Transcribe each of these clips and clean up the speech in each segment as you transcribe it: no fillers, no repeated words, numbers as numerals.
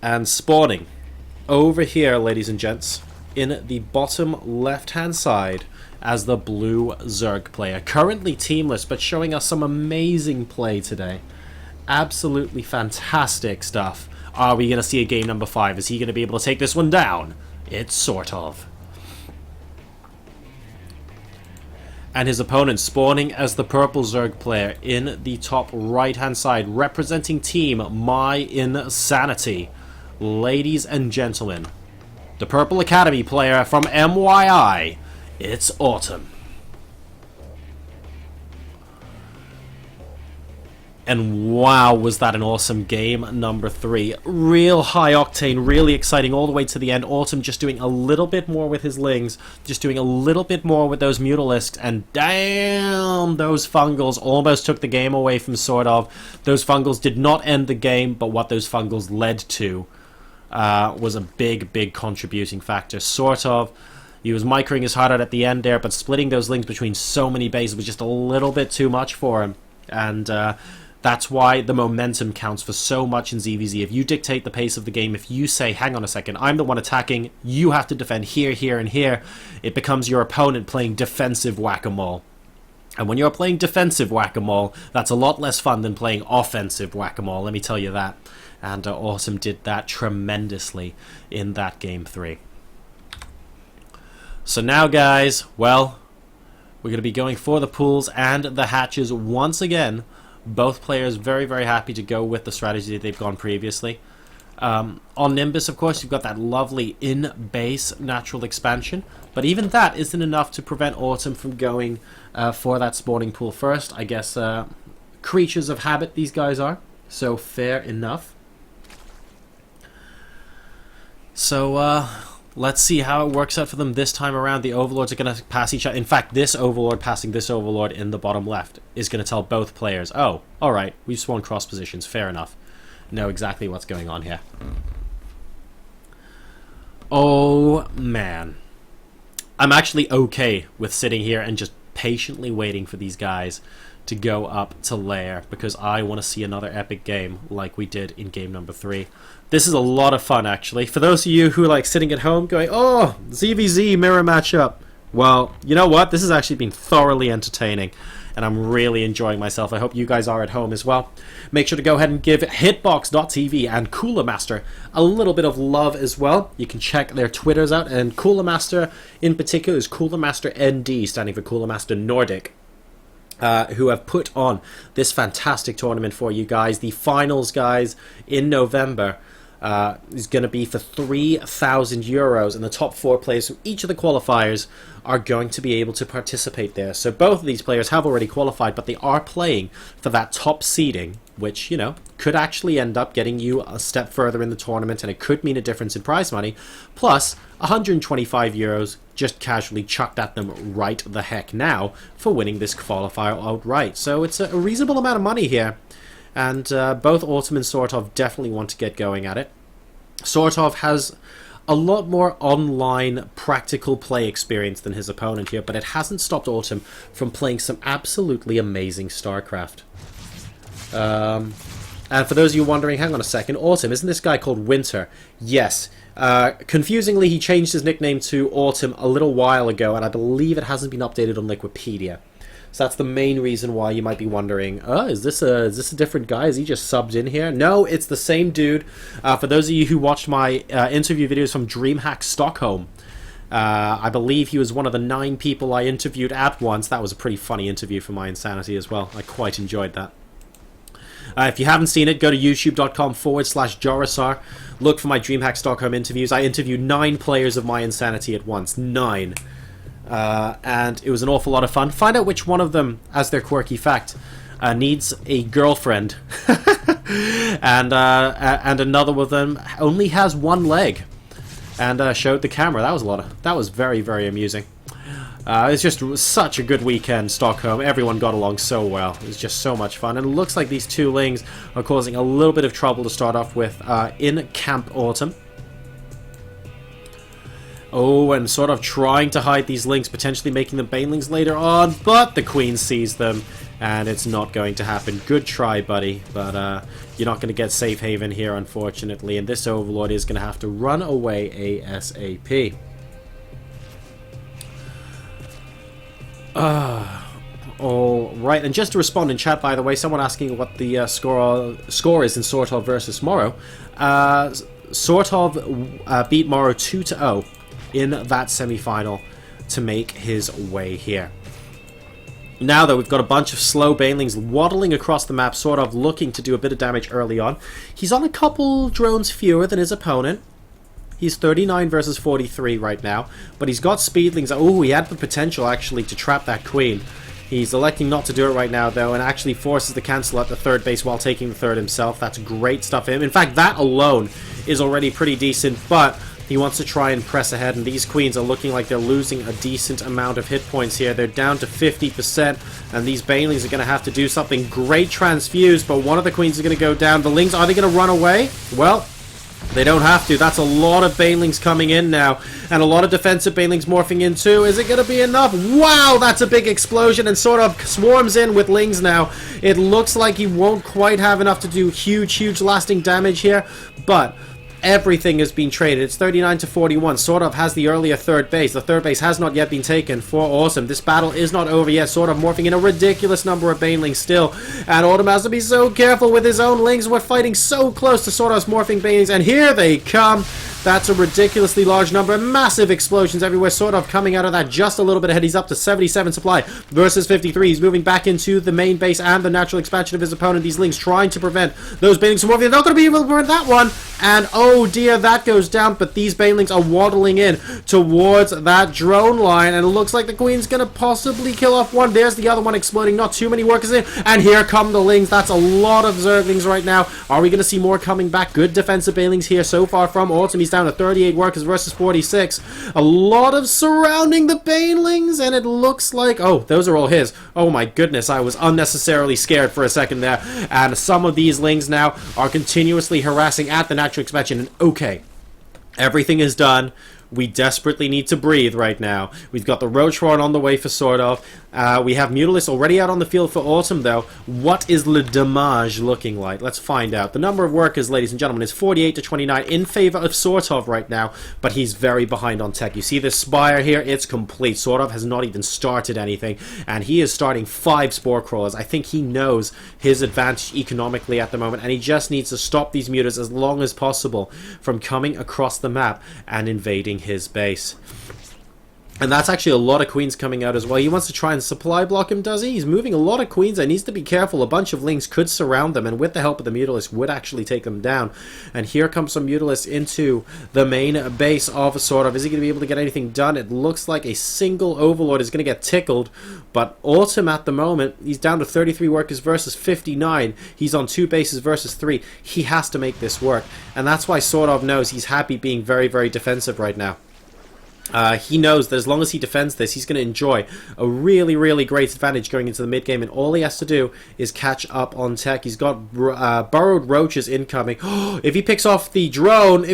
And spawning over here, ladies and gents, in the bottom left-hand side as the blue Zerg player. Currently teamless, but showing us some amazing play today. Absolutely fantastic stuff. Are we going to see a game number 5? Is he going to be able to take this one down? It's sort of. And his opponent spawning as the purple Zerg player in the top right-hand side, representing team myi.insanity. Ladies and gentlemen, the Purple Academy player from MYI, it's Autumn. And wow, was that an awesome game number 3. Real high octane, really exciting all the way to the end. Autumn just doing a little bit more with his lings, just doing a little bit more with those Mutalisks, and damn, those Fungals almost took the game away from Sort of. Those Fungals did not end the game, but what those Fungals led to was a big contributing factor. Sort of, he was microing his heart out at the end there, but splitting those lings between so many bases was just a little bit too much for him. And that's why the momentum counts for so much in ZVZ. If you dictate the pace of the game, if you say, hang on a second, I'm the one attacking, you have to defend here, here, and here, it becomes your opponent playing defensive whack-a-mole. And when you're playing defensive whack-a-mole, that's a lot less fun than playing offensive whack-a-mole, let me tell you that. And Autumn did that tremendously in that game 3. So now, guys, well, we're going to be going for the pools and the hatches once again. Both players very happy to go with the strategy that they've gone previously. On Nimbus, of course, you've got that lovely in-base natural expansion. But even that isn't enough to prevent Autumn from going for that spawning pool first. I guess creatures of habit these guys are. So fair enough. So let's see how it works out for them this time around. The Overlords are going to pass each other. In fact, this Overlord passing this Overlord in the bottom left is going to tell both players, oh, alright, we've spawned cross positions, fair enough. Know exactly what's going on here. Oh, man. I'm actually okay with sitting here and just patiently waiting for these guys to go up to lair, because I want to see another epic game like we did in game number 3. This is a lot of fun, actually. For those of you who are like sitting at home going, oh, ZVZ mirror matchup. Well, you know what? This has actually been thoroughly entertaining, and I'm really enjoying myself. I hope you guys are at home as well. Make sure to go ahead and give Hitbox.tv and Cooler Master a little bit of love as well. You can check their Twitters out, and Cooler Master in particular is Cooler Master ND, standing for Cooler Master Nordic. Who have put on this fantastic tournament for you guys. The finals, guys, in November is going to be for €3,000, and the top 4 players from each of the qualifiers are going to be able to participate there. So both of these players have already qualified, but they are playing for that top seeding, which, you know, could actually end up getting you a step further in the tournament, and it could mean a difference in prize money. Plus, €125 just casually chucked at them right the heck now for winning this qualifier outright. So it's a reasonable amount of money here. And both Autumn and Sortov definitely want to get going at it. Sortov has a lot more online practical play experience than his opponent here, but it hasn't stopped Autumn from playing some absolutely amazing StarCraft. And for those of you wondering, hang on a second, Autumn, isn't this guy called Winter? Yes. Confusingly, he changed his nickname to Autumn a little while ago, and I believe it hasn't been updated on Wikipedia. So that's the main reason why you might be wondering, oh, is this a different guy? Is he just subbed in here? No, it's the same dude. For those of you who watched my interview videos from DreamHack Stockholm, I believe he was one of the 9 people I interviewed at once. That was a pretty funny interview for my insanity as well. I quite enjoyed that. If you haven't seen it, go to youtube.com/JoRoSaR. Look for my DreamHack Stockholm interviews. I interviewed 9 players of my insanity at once. 9. And it was an awful lot of fun. Find out which one of them, as their quirky fact, needs a girlfriend. and another of them only has 1 leg. And showed the camera. That was very, very amusing. It was such a good weekend, Stockholm. Everyone got along so well. It was just so much fun. And it looks like these 2 lings are causing a little bit of trouble to start off with in Camp Autumn. Oh, and sort of trying to hide these lings, potentially making them banelings later on, but the Queen sees them and it's not going to happen. Good try, buddy, but you're not going to get safe haven here, unfortunately, and this Overlord is going to have to run away ASAP. Alright, and just to respond in chat, by the way, someone asking what the score is in Sort of versus Morrow. Sort of beat Morrow 2-0 in that semi-final to make his way here. Now, though, we've got a bunch of slow banelings waddling across the map, sort of looking to do a bit of damage early on. He's on a couple drones fewer than his opponent. He's 39 versus 43 right now, but he's got speedlings. Oh, he had the potential, actually, to trap that queen. He's electing not to do it right now, though, and actually forces the cancel at the third base while taking the third himself. That's great stuff for him. In fact, that alone is already pretty decent, but he wants to try and press ahead, and these queens are looking like they're losing a decent amount of hit points here. They're down to 50%, and these banelings are going to have to do something. Great transfuse, but one of the queens is going to go down. The lings, are they going to run away? Well, they don't have to. That's a lot of banelings coming in now, and a lot of defensive banelings morphing in too. Is it going to be enough? Wow, that's a big explosion, and sort of swarms in with lings now. It looks like he won't quite have enough to do huge lasting damage here, but everything has been traded. It's 39 to 41. Sort of has the earlier third base. The third base has not yet been taken for Autumn. This battle is not over yet. Sort of morphing in a ridiculous number of banelings still. And Autumn has to be so careful with his own lings. We're fighting so close to Sort of's morphing banelings. And here they come. That's a ridiculously large number. Massive explosions everywhere. Sort of coming out of that just a little bit ahead. He's up to 77 supply versus 53. He's moving back into the main base and the natural expansion of his opponent. These lings trying to prevent those banelings from morphing. They're not going to be able to prevent that one. And oh dear, that goes down. But these banelings are waddling in towards that drone line. And it looks like the queen's going to possibly kill off one. There's the other one exploding. Not too many workers in. And here come the lings. That's a lot of zerglings right now. Are we going to see more coming back? Good defensive banelings here so far from Autumn. He's down to 38 workers versus 46. A lot of surrounding the banelings, and it looks like... oh, those are all his. Oh my goodness, I was unnecessarily scared for a second there. And some of these lings now are continuously harassing at the natural expansion. And okay, everything is done. We desperately need to breathe right now. We've got the Roach Horn on the way for Sort of. We have Mutalisk already out on the field for Autumn, though. What is Le Damage looking like? Let's find out. The number of workers, ladies and gentlemen, is 48 to 29 in favor of Sort of right now, but he's very behind on tech. You see this Spire here? It's complete. Sort of has not even started anything, and he is starting 5 Spore Crawlers. I think he knows his advantage economically at the moment, and he just needs to stop these mutants as long as possible from coming across the map and invading his base. And that's actually a lot of queens coming out as well. He wants to try and supply block him, does he? He's moving a lot of queens and needs to be careful. A bunch of lings could surround them, and with the help of the Mutalisk would actually take them down. And here comes some Mutalisk into the main base of Sort of. Is he going to be able to get anything done? It looks like a single Overlord is going to get tickled, but Autumn at the moment, he's down to 33 workers versus 59. He's on 2 bases versus 3. He has to make this work, and that's why Sort of knows he's happy being very defensive right now. He knows that as long as he defends this, he's going to enjoy a really great advantage going into the mid game, and all he has to do is catch up on tech. He's got burrowed roaches incoming. If he picks off the drone,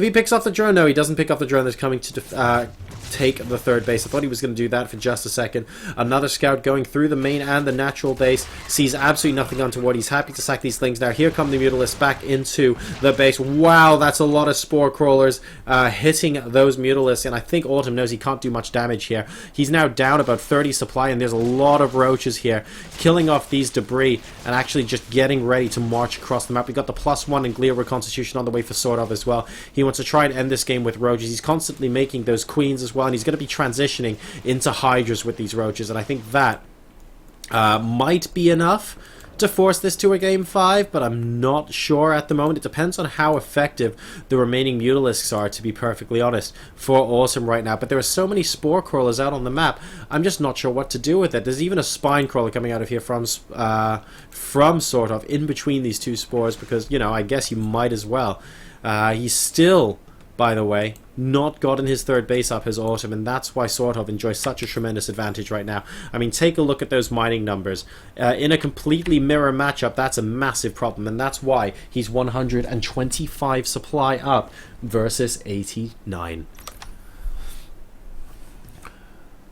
no, he doesn't pick off the drone that's coming to take the third base. I thought he was going to do that for just a second. Another scout going through the main and the natural base, sees absolutely nothing untoward. He's happy to sack these things. Now here come the Mutalisks back into the base. Wow, that's a lot of Spore Crawlers hitting those Mutalisks, and I think Autumn knows he can't do much damage here. He's now down about 30 supply, and there's a lot of roaches here, killing off these debris and actually just getting ready to march across the map. We got the +1 and Glial Reconstitution on the way for Sort of as well. He wants to try and end this game with roaches. He's constantly making those queens as well, and he's going to be transitioning into hydras with these roaches, and I think that might be enough to force this to a game 5, but I'm not sure at the moment. It depends on how effective the remaining Mutalisks are, to be perfectly honest, for Autumn right now. But there are so many Spore Crawlers out on the map, I'm just not sure what to do with it. There's even a Spine Crawler coming out of here from Sort of in between these two spores, because, you know, I guess you might as well. He's still, by the way, not gotten his third base up as Autumn, and that's why Sort of enjoys such a tremendous advantage right now. I mean, take a look at those mining numbers. In a completely mirror matchup, that's a massive problem, and that's why he's 125 supply up versus 89.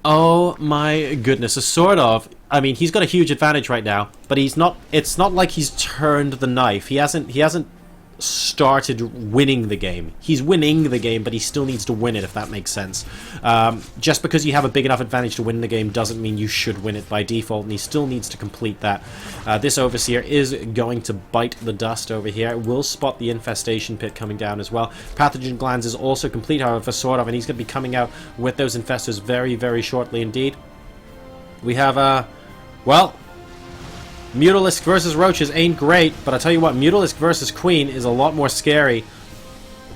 Oh my goodness, so Sort of I mean, he's got a huge advantage right now, but he's not. It's not like he's turned the knife. He hasn't started winning the game. He's winning the game, but he still needs to win it, if that makes sense. Just because you have a big enough advantage to win the game doesn't mean you should win it by default, and he still needs to complete that. This Overseer is going to bite the dust over here. It will spot the infestation pit coming down as well. Pathogen glands is also complete, however, for sort of, and he's going to be coming out with those infestors very, very shortly indeed. We have, well, Mutalisk versus Roaches ain't great, but I tell you what, Mutalisk versus Queen is a lot more scary.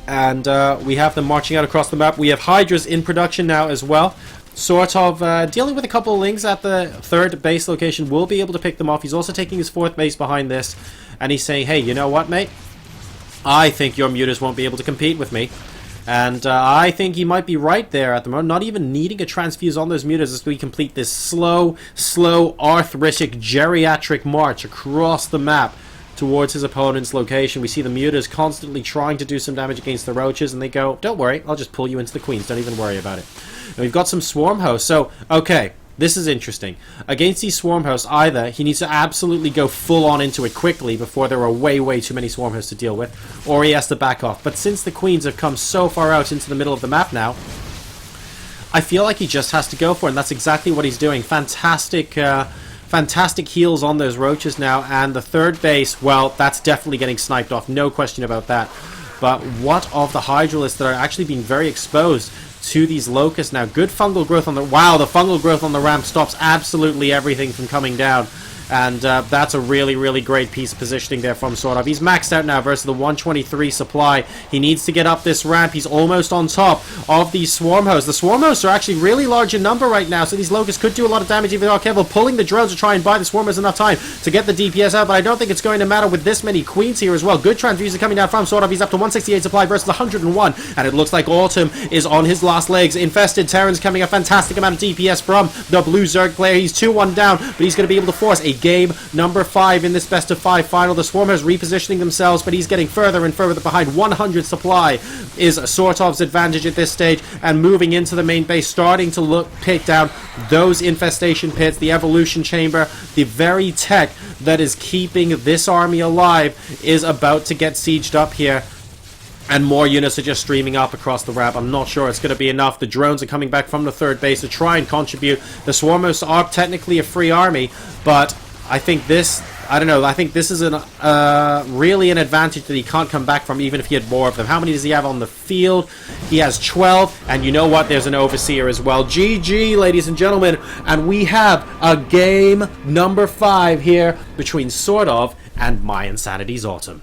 And we have them marching out across the map. We have Hydras in production now as well. Sort of dealing with a couple of Lings at the third base location. Will be able to pick them off. He's also taking his fourth base behind this. And he's saying, hey, you know what, mate? I think your Mutas won't be able to compete with me. And I think he might be right there at the moment, not even needing a transfuse on those Mutas as we complete this slow, arthritic, geriatric march across the map towards his opponent's location. We see the Mutas constantly trying to do some damage against the Roaches, and they go, don't worry, I'll just pull you into the Queens, don't even worry about it. And we've got some Swarm Hosts, so, okay, this is interesting. Against these Swarm Hosts, either he needs to absolutely go full on into it quickly before there are way too many Swarm Hosts to deal with, or he has to back off. But since the Queens have come so far out into the middle of the map now, I feel like he just has to go for it, and that's exactly what he's doing. Fantastic heals on those Roaches now, and the third base, well, that's definitely getting sniped off, no question about that. But what of the Hydralisks that are actually being very exposed to these Locusts now? Good fungal growth on the... Wow, the fungal growth on the ramp stops absolutely everything from coming down. And that's a really great piece of positioning there from Sort of. He's maxed out now versus the 123 supply. He needs to get up this ramp. He's almost on top of these Swarm Hosts. The Swarm Hosts are actually really large in number right now, so these Locusts could do a lot of damage if they are careful. Pulling the drones to try and buy the Swarm Hosts enough time to get the DPS out, but I don't think it's going to matter with this many Queens here as well. Good transfusion coming down from Sort of. He's up to 168 supply versus 101, and it looks like Autumn is on his last legs. Infested Terrans coming a fantastic amount of DPS from the Blue Zerg player. He's 2-1 down, but he's going to be able to force a game number 5 in this best of 5 final. The Swarm is repositioning themselves, but he's getting further and further behind. 100 supply is sort of's advantage at this stage, and moving into the main base, starting to pick down those infestation pits, the evolution chamber, the very tech that is keeping this army alive is about to get sieged up here. And more units are just streaming up across the ramp. I'm not sure it's going to be enough. The drones are coming back from the third base to try and contribute. The Swarmers are technically a free army, but I think this... I don't know, I think this is really an advantage that he can't come back from even if he had more of them. How many does he have on the field? He has 12, and you know what? There's an Overseer as well. GG, ladies and gentlemen, and we have a game number 5 here between Sort of and myi.autumn.